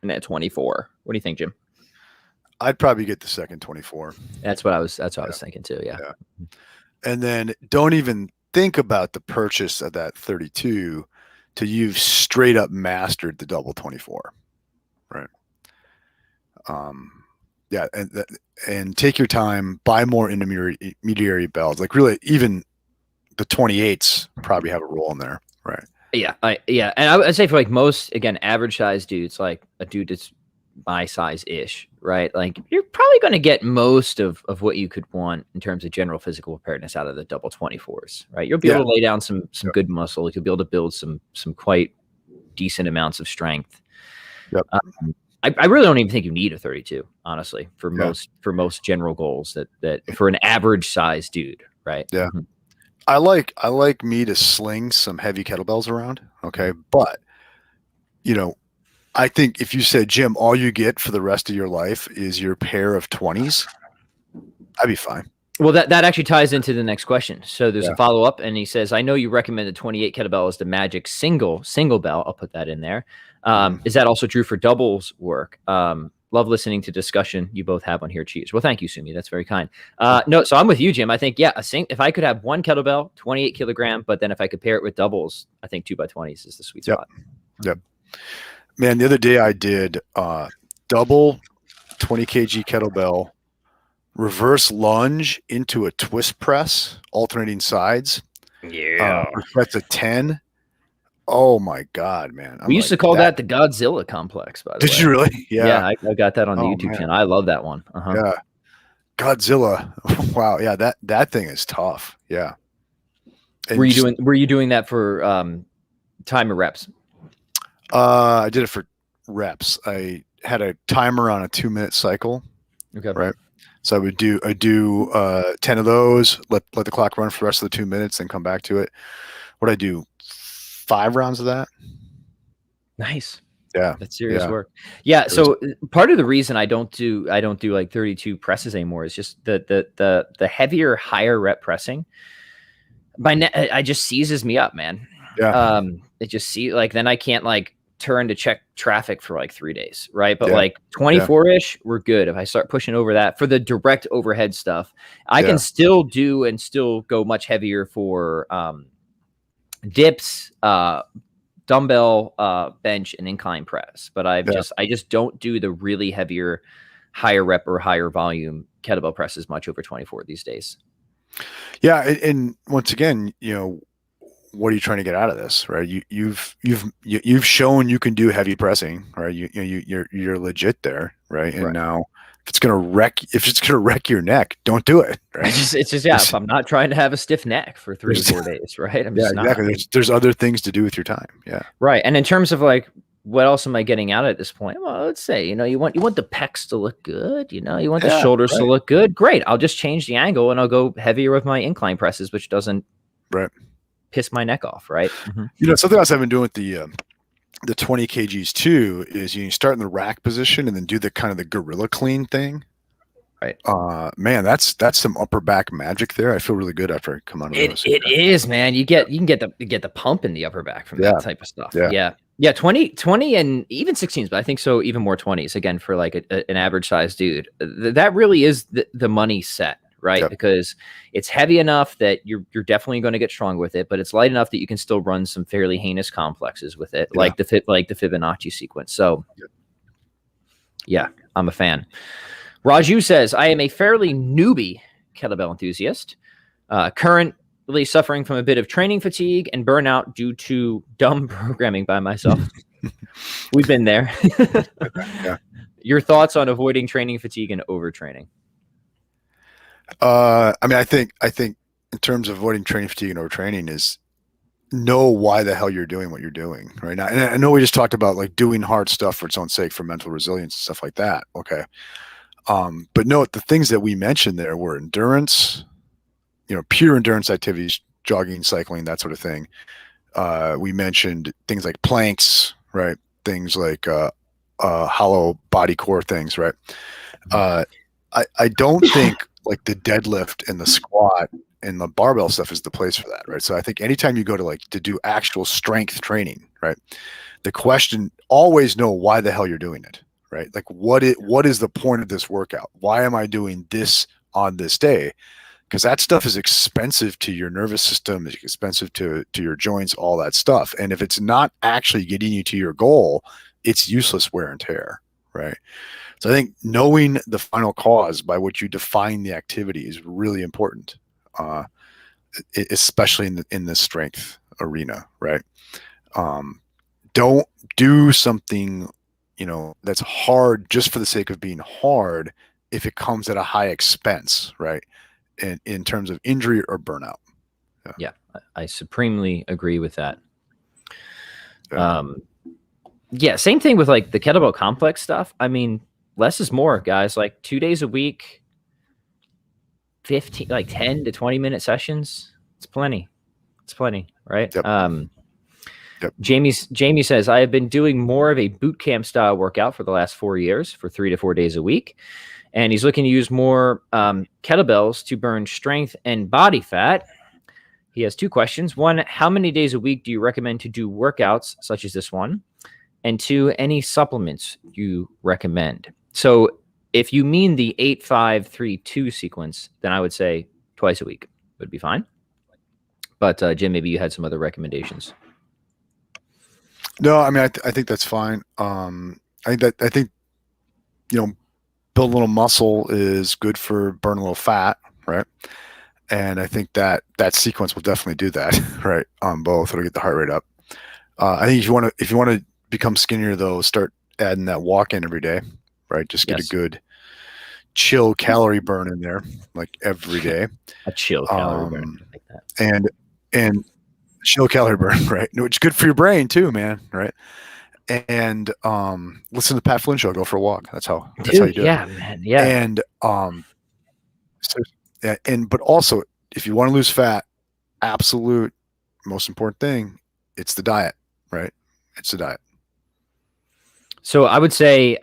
and a 24. What do you think, Jim? I'd probably get the second 24. That's what I was thinking too. Yeah. And then don't even think about the purchase of that 32 till you've straight up mastered the double 24. Right. Yeah. And take your time, buy more intermediary bells. Like really, even the 28s probably have a role in there. Right. Yeah. And I'd say for like most, again, average size dudes, like a dude that's my size ish, right? Like you're probably going to get most of what you could want in terms of general physical preparedness out of the double 24s, right? You'll be able to lay down some good muscle. You'll be able to build some quite decent amounts of strength. Yep. I really don't even think you need a 32, honestly, for most general goals that for an average size dude, right? Yeah. Mm-hmm. I like me to sling some heavy kettlebells around. Okay. But I think if you said, Jim, all you get for the rest of your life is your pair of 20s, I'd be fine. Well, that actually ties into the next question. So there's a follow-up, and he says, I know you recommend the 28 kettlebell as the magic single bell. I'll put that in there. Is that also true for doubles work? Love listening to discussion you both have on here. Cheers. Well, thank you, Sumi. That's very kind. No, so I'm with you, Jim. I think, if I could have one kettlebell, 28 kilogram, but then if I could pair it with doubles, I think 2x20s is the sweet spot. Yep. Man, the other day I did double 20 kg kettlebell, reverse lunge into a twist press, alternating sides. Yeah. That's a 10. Oh my God, man. We used to call that the Godzilla complex, by the way. Did you really? Yeah. Yeah, I got that on the YouTube channel. I love that one. Yeah. Godzilla. Wow. Yeah, that thing is tough. Yeah. And were you doing that for time or reps? I did it for reps. I had a timer on a 2-minute cycle. Okay. Right. So I do 10 of those, let the clock run for the rest of the 2 minutes, then come back to it. What I do, 5 rounds of that. Nice. Yeah. That's serious work. Yeah. So part of the reason I don't do like 32 presses anymore is just the heavier, higher rep pressing. It just seizes me up, man. Yeah. It just then I can't like turn to check traffic for like 3 days, right? But Yeah. like 24-ish, we're good. If I start pushing over that for the direct overhead stuff, I can still do and still go much heavier for dips, dumbbell, bench, and incline press. But I just don't do the really heavier, higher rep or higher volume kettlebell presses much over 24 these days. Yeah, and once again, what are you trying to get out of this, right? You've shown you can do heavy pressing, right? You're legit there, right? And now if it's gonna wreck your neck, don't do it, right? It's just if I'm not trying to have a stiff neck for 3 to 4 days, right? I'm just not. Exactly. There's other things to do with your time. Yeah. Right. And in terms of like what else am I getting out at this point? Well, let's say, you want the pecs to look good, you want the shoulders to look good. Great. I'll just change the angle and I'll go heavier with my incline presses, which doesn't piss my neck off, right? Something else I've been doing with the 20 kgs too is you start in the rack position and then do the kind of the gorilla clean thing. Right. Man, that's some upper back magic there. I feel really good after I come out of those. It is, man. You can get the pump in the upper back from that type of stuff. Yeah. 20 and even 16s, but I think so even more 20s again for like an average size dude. That really is the money set, right? Because it's heavy enough that you're definitely going to get strong with it, but it's light enough that you can still run some fairly heinous complexes with it, like the Fibonacci sequence. So yeah, I'm a fan. Raju says, I am a fairly newbie kettlebell enthusiast, currently suffering from a bit of training fatigue and burnout due to dumb programming by myself. We've been there. Your thoughts on avoiding training fatigue and overtraining? I mean, I think in terms of avoiding training fatigue and overtraining is know why the hell you're doing what you're doing right now. And I know we just talked about like doing hard stuff for its own sake, for mental resilience and stuff like that. Okay. But note the things that we mentioned there were endurance, pure endurance activities, jogging, cycling, that sort of thing. We mentioned things like planks, right? Things like hollow body core things, right? I don't think like the deadlift and the squat and the barbell stuff is the place for that, right? So I think anytime you go to do actual strength training, right? The question, always know why the hell you're doing it, right? Like what is the point of this workout? Why am I doing this on this day? Because that stuff is expensive to your nervous system, it's expensive to your joints, all that stuff. And if it's not actually getting you to your goal, it's useless wear and tear, right? So I think knowing the final cause by which you define the activity is really important, especially in the strength arena, right? Don't do something, that's hard just for the sake of being hard if it comes at a high expense, right? In terms of injury or burnout. Yeah, I supremely agree with that. Yeah, same thing with like the kettlebell complex stuff. I mean, less is more, guys. Like 2 days a week, 10 to 20 minute sessions. It's plenty. Right? Jamie says, I have been doing more of a boot camp style workout for the last 4 years for 3 to 4 days a week. And he's looking to use more kettlebells to burn strength and body fat. He has 2 questions. 1, how many days a week do you recommend to do workouts such as this one? And 2, any supplements you recommend? So if you mean the 8-5-3-2 sequence, then I would say twice a week would be fine. But Jim, maybe you had some other recommendations. No, I mean, I think that's fine. I think build a little muscle is good for burning a little fat, right? And I think that sequence will definitely do that, right? On both, it'll get the heart rate up. I think if you want to become skinnier though, start adding that walk in every day, right? Just get a good chill calorie burn in there, like every day. A chill calorie burn, like that. And chill calorie burn, right? Which is good for your brain too, man, right? And listen to the Pat Flynn show. Go for a walk. That's how you do it. Yeah, man. Yeah. And but also, if you want to lose fat, absolute most important thing, it's the diet, right? It's the diet. So I would say,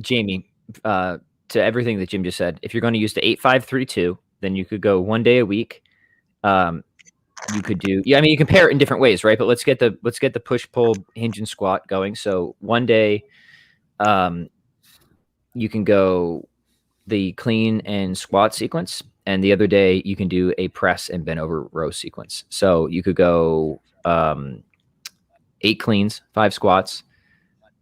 Jamie, to everything that Jim just said, if you're going to use the 8-5-3-2, then you could go 1 day a week. you could do, yeah, I mean, you can pair it in different ways, right? But let's get the push pull hinge and squat going. So one day, you can go the clean and squat sequence, and the other day you can do a press and bend over row sequence. So you could go 8 cleans, 5 squats,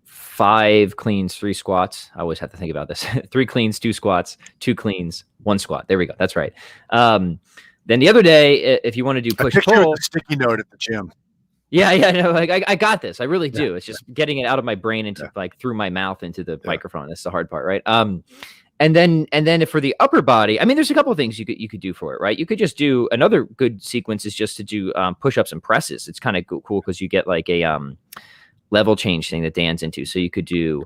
5 cleans, 3 squats. I always have to think about this. 3 cleans, 2 squats, 2 cleans, 1 squat. There we go. That's right. Then the other day, if you want to do push pull, a sticky note at the gym. Yeah, no, like I got this. I really do. It's just getting it out of my brain into like through my mouth into the microphone. That's the hard part, right? And then for the upper body, I mean, there's a couple of things you could do for it, right? You could just do another good sequence is just to do push-ups and presses. It's kind of cool because you get like a level change thing that Dan's into. So you could do,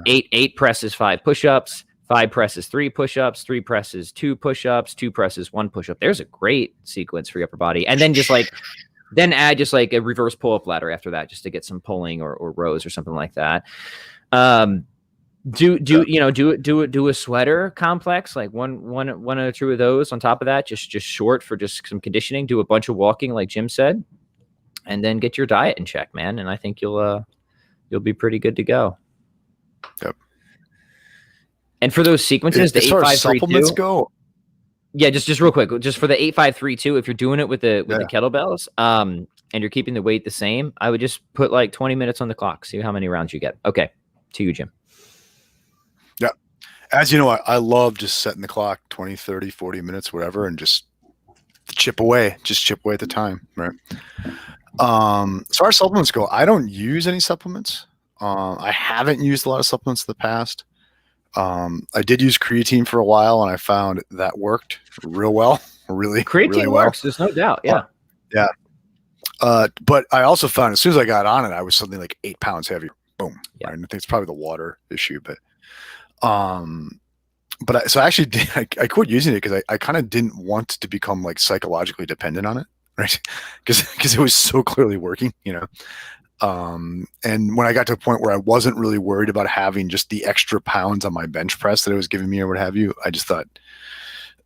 eight presses, 5 push-ups, 5 presses, 3 push-ups, 3 presses, 2 push-ups, 2 presses, 1 push-up. There's a great sequence for your upper body. And then just like, then add just like a reverse pull-up ladder after that, just to get some pulling or rows or something like that. Do a sweater complex, like one or 2 of those on top of that, just short for just some conditioning. Do a bunch of walking, like Jim said, and then get your diet in check, man. And I think you'll be pretty good to go. Yep. And for those sequences, the 8-5-3-2 supplements go. Yeah, just real quick, just for the 8-5-3-2, if you're doing it with the kettlebells, and you're keeping the weight the same, I would just put like 20 minutes on the clock, see how many rounds you get. Okay, to you, Jim. Yeah, as you know, I love just setting the clock 20, 30, 40 minutes, whatever, and just chip away at the time, right? As far as supplements go, I don't use any supplements. I haven't used a lot of supplements in the past. I did use creatine for a while, and I found that worked real well. Creatine really well. Works. There's no doubt. Yeah. Yeah. But I also found as soon as I got on it, I was something like 8 pounds heavier. Boom. Yeah. Right? And I think it's probably the water issue, but so I actually did, I quit using it because I kind of didn't want to become like psychologically dependent on it. Right. Because it was so clearly working, and when I got to a point where I wasn't really worried about having just the extra pounds on my bench press that it was giving me or what have you, I just thought,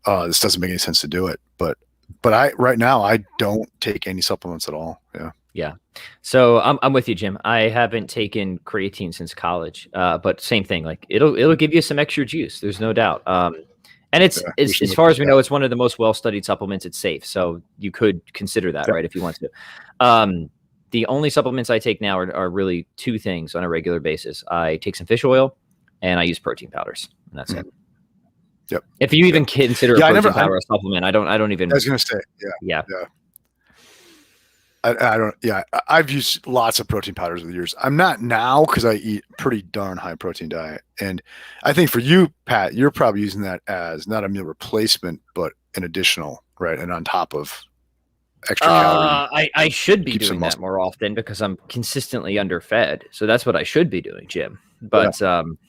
this doesn't make any sense to do it. But right now I don't take any supplements at all. Yeah. Yeah. So I'm with you, Jim. I haven't taken creatine since college, but same thing. Like it'll give you some extra juice. There's no doubt. And it's as far as we know, it's one of the most well-studied supplements. It's safe, so you could consider that, right, if you want to. The only supplements I take now are really 2 things on a regular basis. I take some fish oil, and I use protein powders, and that's it. Yep. If you even consider a protein powder a supplement, I don't even. I was going to say, yeah. I don't. Yeah, I've used lots of protein powders over the years. I'm not now because I eat pretty darn high protein diet, and I think for you, Pat, you're probably using that as not a meal replacement, but an additional, right, and on top of extra calorie. I should be doing that more often because I'm consistently underfed. So that's what I should be doing, Jim. But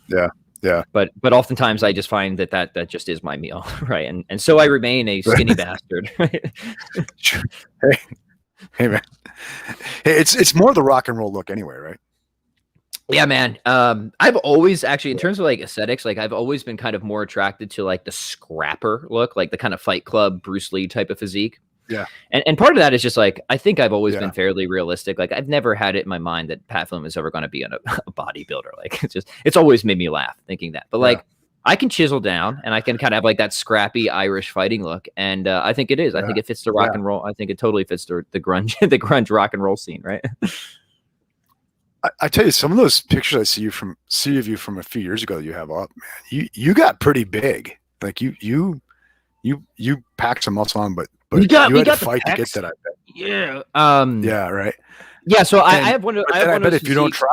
yeah. But oftentimes I just find that just is my meal, right? And so I remain a skinny bastard. Hey man, it's more the rock and roll look anyway, right? Yeah, man. I've always actually, in terms of like aesthetics, like I've always been kind of more attracted to like the scrapper look, like the kind of Fight Club, Bruce Lee type of physique. Yeah. And part of that is just like, I think I've always been fairly realistic. Like I've never had it in my mind that Pat Flynn is ever going to be a bodybuilder. Like it's always made me laugh thinking that, but like I can chisel down and I can kind of have like that scrappy Irish fighting look. And I think it is. I think it fits the rock and roll. I think it totally fits the grunge, the grunge rock and roll scene. Right. I tell you, some of those pictures I see of you from a few years ago that you have up, man, you got pretty big. Like you packed some muscle on, but you had to fight to get that. I bet. Yeah. Yeah. Right. Yeah. So I have one of. I bet if you don't try,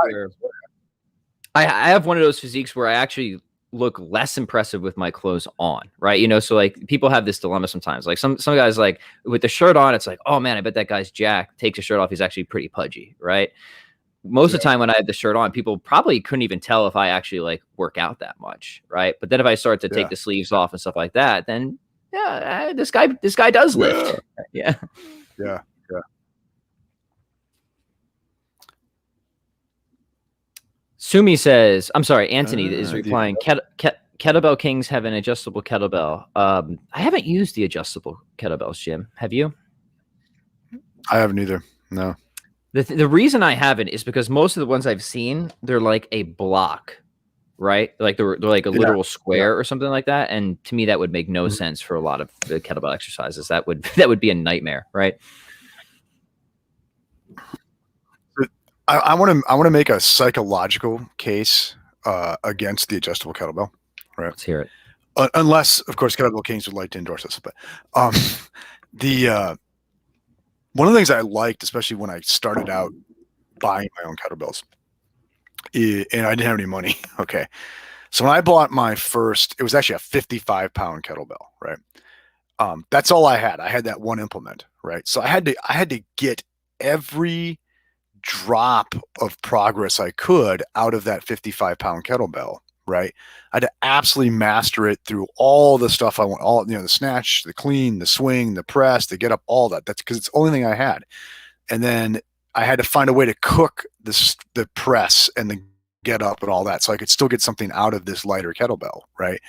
I have one of those physiques where I actually look less impressive with my clothes on, right? So like people have this dilemma sometimes. Like some guys, like with the shirt on, it's like, oh man, I bet that guy's jacked. Takes his shirt off, he's actually pretty pudgy, right? Most of the time when I have the shirt on, people probably couldn't even tell if I actually like work out that much, right? But then if I start to take the sleeves off and stuff like that, then this guy does lift. Yeah. Sumi says, I'm sorry, Anthony is replying, Kettlebell Kings have an adjustable kettlebell. I haven't used the adjustable kettlebells, Jim. Have you? I haven't either. No. The reason I haven't is because most of the ones I've seen, they're like a block, right? Like they're like a Yeah. literal square or something like that. And to me, that would make no sense for a lot of the kettlebell exercises. That would be a nightmare, right? I want to make a psychological case against the adjustable kettlebell, right? Let's hear it. Unless, of course, Kettlebell Kings would like to endorse us. But the one of the things I liked, especially when I started out buying my own kettlebells, and I didn't have any money. Okay, so when I bought my first, it was actually a 55-pound kettlebell, right? That's all I had. I had that one implement, right? So I had to get every drop of progress I could out of that 55-pound kettlebell, right? I had to absolutely master it through all the stuff I want, all, the snatch, the clean, the swing, the press, the get up, all that. That's because it's the only thing I had. And then I had to find a way to cook the press and the get up and all that, so I could still get something out of this lighter kettlebell, right?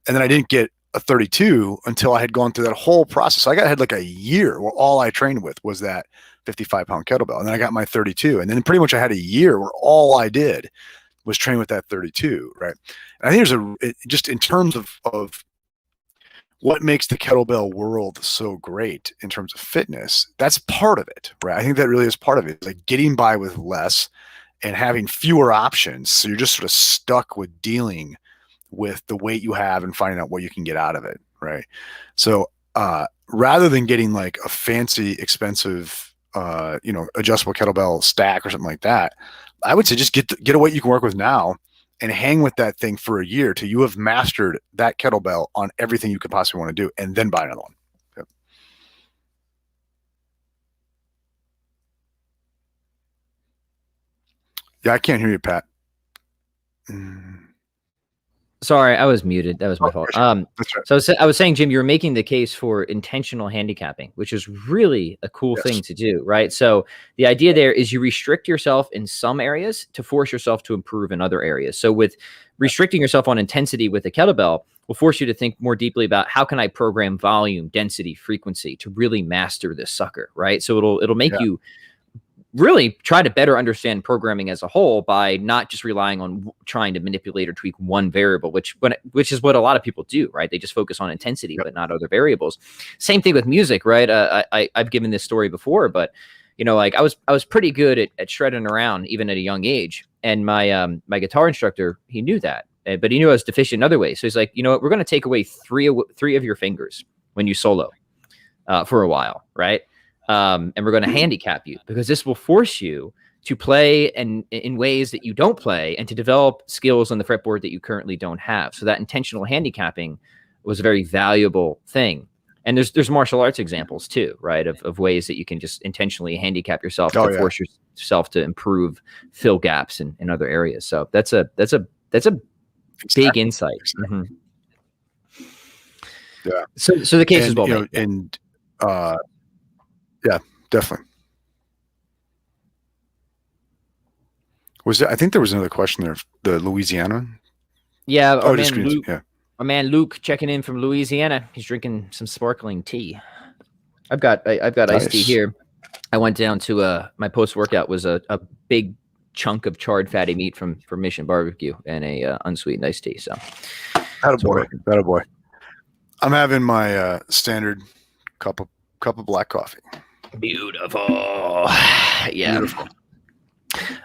And then I didn't get a 32 until I had gone through that whole process. I had like a year where all I trained with was that 55-pound kettlebell. And then I got my 32. And then pretty much I had a year where all I did was train with that 32, right? And I think just in terms of what makes the kettlebell world so great in terms of fitness, that's part of it, right? I think that really is part of it. It's like getting by with less and having fewer options. So you're just sort of stuck with dealing with the weight you have and finding out what you can get out of it, right? So rather than getting like a fancy, expensive, adjustable kettlebell stack or something like that, I would say just get a weight you can work with now and hang with that thing for a year till you have mastered that kettlebell on everything you could possibly want to do, and then buy another one. Yep. Yeah, I can't hear you, Pat. Sorry, I was muted. That was my fault. That's right. So I was saying, Jim, you're making the case for intentional handicapping, which is really a cool thing to do, right? So the idea there is you restrict yourself in some areas to force yourself to improve in other areas. So with restricting yourself on intensity with a kettlebell will force you to think more deeply about how can I program volume, density, frequency to really master this sucker, right? So it'll make you really try to better understand programming as a whole by not just relying on trying to manipulate or tweak one variable, which is what a lot of people do, right? They just focus on intensity, but not other variables. Same thing with music, right? I've given this story before, but like I was pretty good at shredding around even at a young age, and my guitar instructor, he knew that, but he knew I was deficient in other ways. So he's like, you know what, we're going to take away three of your fingers when you solo for a while, right? And we're going to handicap you because this will force you to play in ways that you don't play and to develop skills on the fretboard that you currently don't have. So that intentional handicapping was a very valuable thing. And there's martial arts examples too, right? Of ways that you can just intentionally handicap yourself to force yourself to improve, fill gaps in other areas. So that's a big insight. Mm-hmm. Yeah. So the case is well made. And yeah, definitely. I think there was another question there. The Louisiana. Yeah. Our man Luke checking in from Louisiana. He's drinking some sparkling tea. I've got iced tea here. I went down to my post workout was a big chunk of charred fatty meat from Mission Barbecue and a unsweetened iced tea. So that a boy. I'm having my standard cup of black coffee. Beautiful. Yeah. Beautiful.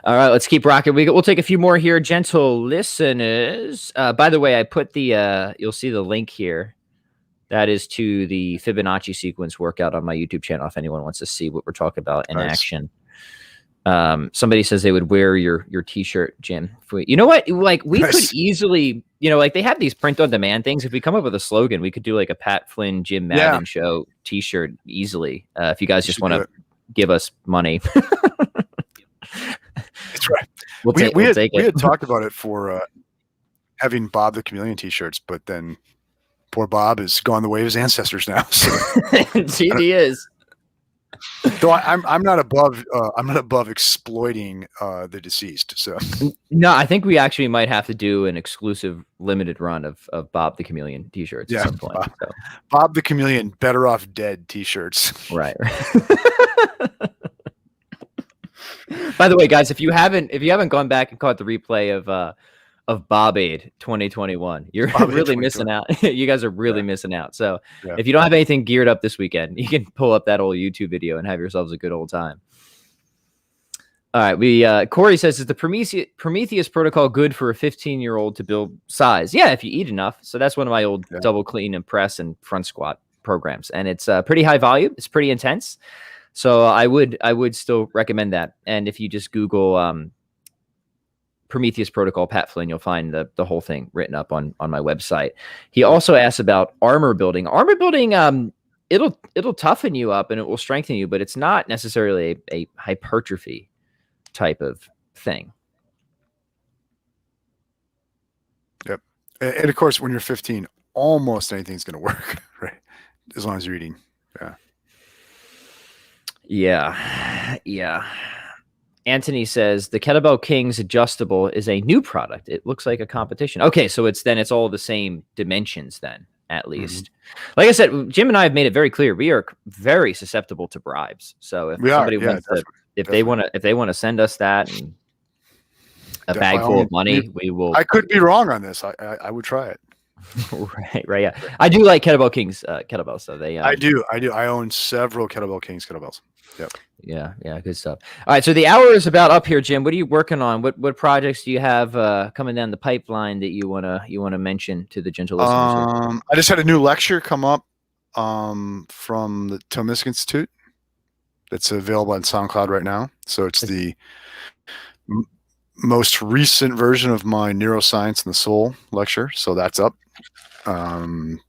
All right, let's keep rocking. We'll take a few more here, gentle listeners. By the way, I put you'll see the link here. That is to the Fibonacci sequence workout on my YouTube channel if anyone wants to see what we're talking about in action. Somebody says they would wear your t-shirt, Jim. You know what? Like we could easily, like they have these print on demand things. If we come up with a slogan, we could do like a Pat Flynn, Jim Madden show t-shirt easily. If you guys just want to give us money. That's right. We had talked about it for having Bob the Chameleon t-shirts, but then poor Bob has gone the way of his ancestors now. So he is. Though I'm not above exploiting the deceased. So No, I think we actually might have to do an exclusive limited run of Bob the Chameleon t-shirts at some point. So. Bob the Chameleon, better off dead t-shirts. Right. By the way, guys, if you haven't gone back and caught the replay of Bob Aid 2021, you're really missing out. You guys are really missing out. So if you don't have anything geared up this weekend, you can pull up that old YouTube video and have yourselves a good old time. All right, Corey says, is the Prometheus protocol good for a 15-year-old to build size? Yeah, if you eat enough. So that's one of my old double clean and press and front squat programs, and it's pretty high volume. It's pretty intense. So I would still recommend that. And if you just Google Prometheus protocol Pat Flynn, you'll find the whole thing written up on my website. He also asked about armor building. Armor building, it'll toughen you up and it will strengthen you, but it's not necessarily a hypertrophy type of thing. Yep. And of course, when you're 15, almost anything's going to work, right? As long as you're eating. Yeah. Anthony says the Kettlebell Kings adjustable is a new product. It looks like a competition. Okay, so it's all the same dimensions then, at least. Like I said, Jim and I have made it very clear we are very susceptible to bribes. So if somebody wants to, if they want to send us that and a bag full of money, we will. I could be wrong on this. I would try it. Right. Yeah. I do like Kettlebell Kings kettlebells. So they. I do. I own several Kettlebell Kings kettlebells. Yep. Yeah. Good stuff. All right. So the hour is about up here, Jim. What are you working on? What projects do you have coming down the pipeline that you wanna mention to the gentle listeners? I just had a new lecture come up from the Tomistic Institute. That's available on SoundCloud right now. So it's the most recent version of my Neuroscience and the Soul lecture. So that's up. And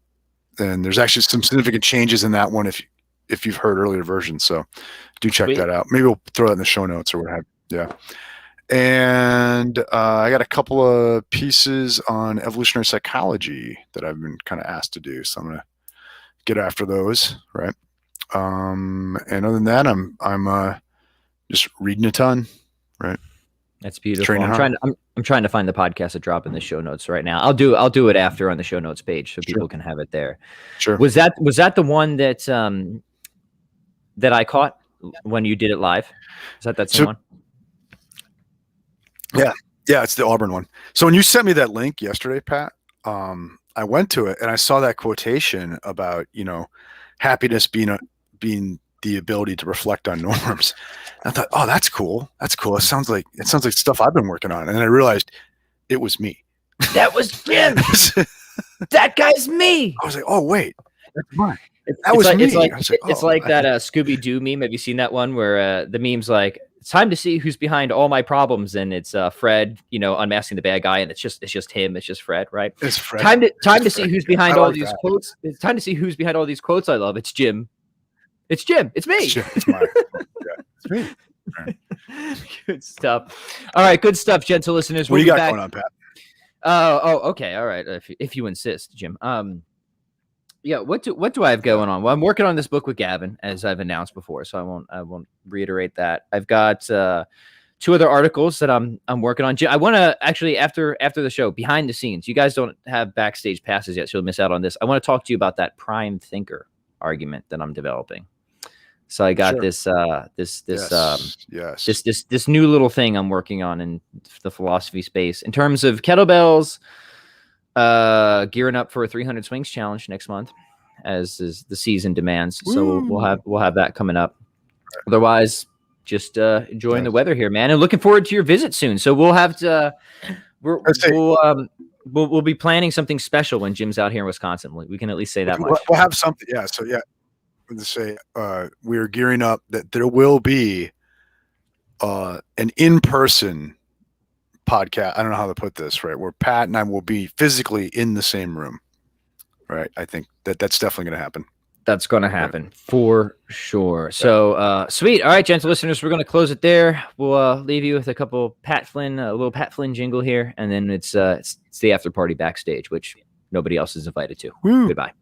there's actually some significant changes in that one if you've heard earlier versions. So do check that out. Maybe we'll throw that in the show notes or what have you. Yeah. And I got a couple of pieces on evolutionary psychology that I've been kind of asked to do. So I'm going to get after those. Right. And other than that, I'm just reading a ton. Right. That's beautiful. I'm trying to find the podcast to drop in the show notes right now. I'll do it after on the show notes page so people can have it there. Sure. Was that the one that that I caught when you did it live? Is that same one? Yeah, it's the Auburn one. So when you sent me that link yesterday, Pat, I went to it and I saw that quotation about happiness being the ability to reflect on norms. I thought, oh, that's cool. That's cool. It sounds like stuff I've been working on. And then I realized it was me. That was Jim. That guy's me. I was like, oh wait, that's mine. It's like that Scooby-Doo meme. Have you seen that one where the meme's like, it's time to see who's behind all my problems, and it's Fred, unmasking the bad guy, and it's just him. It's just Fred, right? It's Fred. Time to see who's behind all these quotes. It's time to see who's behind all these quotes I love. It's Jim. It's Jim. It's me. It's mine. It's me. Right. Good stuff. All right, good stuff, gentle listeners. What do you got going on, Pat? Okay. All right. If you insist, Jim. Yeah. What do I have going on? Well, I'm working on this book with Gavin, as I've announced before, so I won't reiterate that. I've got 2 other articles that I'm working on. I want to actually after the show, behind the scenes. You guys don't have backstage passes yet, so you'll miss out on this. I want to talk to you about that prime thinker argument that I'm developing. So I got this new little thing I'm working on in the philosophy space in terms of kettlebells, gearing up for a 300 swings challenge next month, as is the season demands. So we'll have that coming up. Otherwise, just enjoying the weather here, man, and looking forward to your visit soon. So we'll have to we'll be planning something special when Jim's out here in Wisconsin. We can at least say that much. We'll have something. Yeah. So yeah. To say we're gearing up that there will be an in-person podcast. I don't know how to put this, right, where Pat and I will be physically in the same room, right? I think that's definitely going to happen. That's going to happen for sure. So sweet. All right, gentle listeners, we're going to close it there. We'll leave you with a little Pat Flynn jingle here, and then it's the after party backstage, which nobody else is invited to. Woo. Goodbye.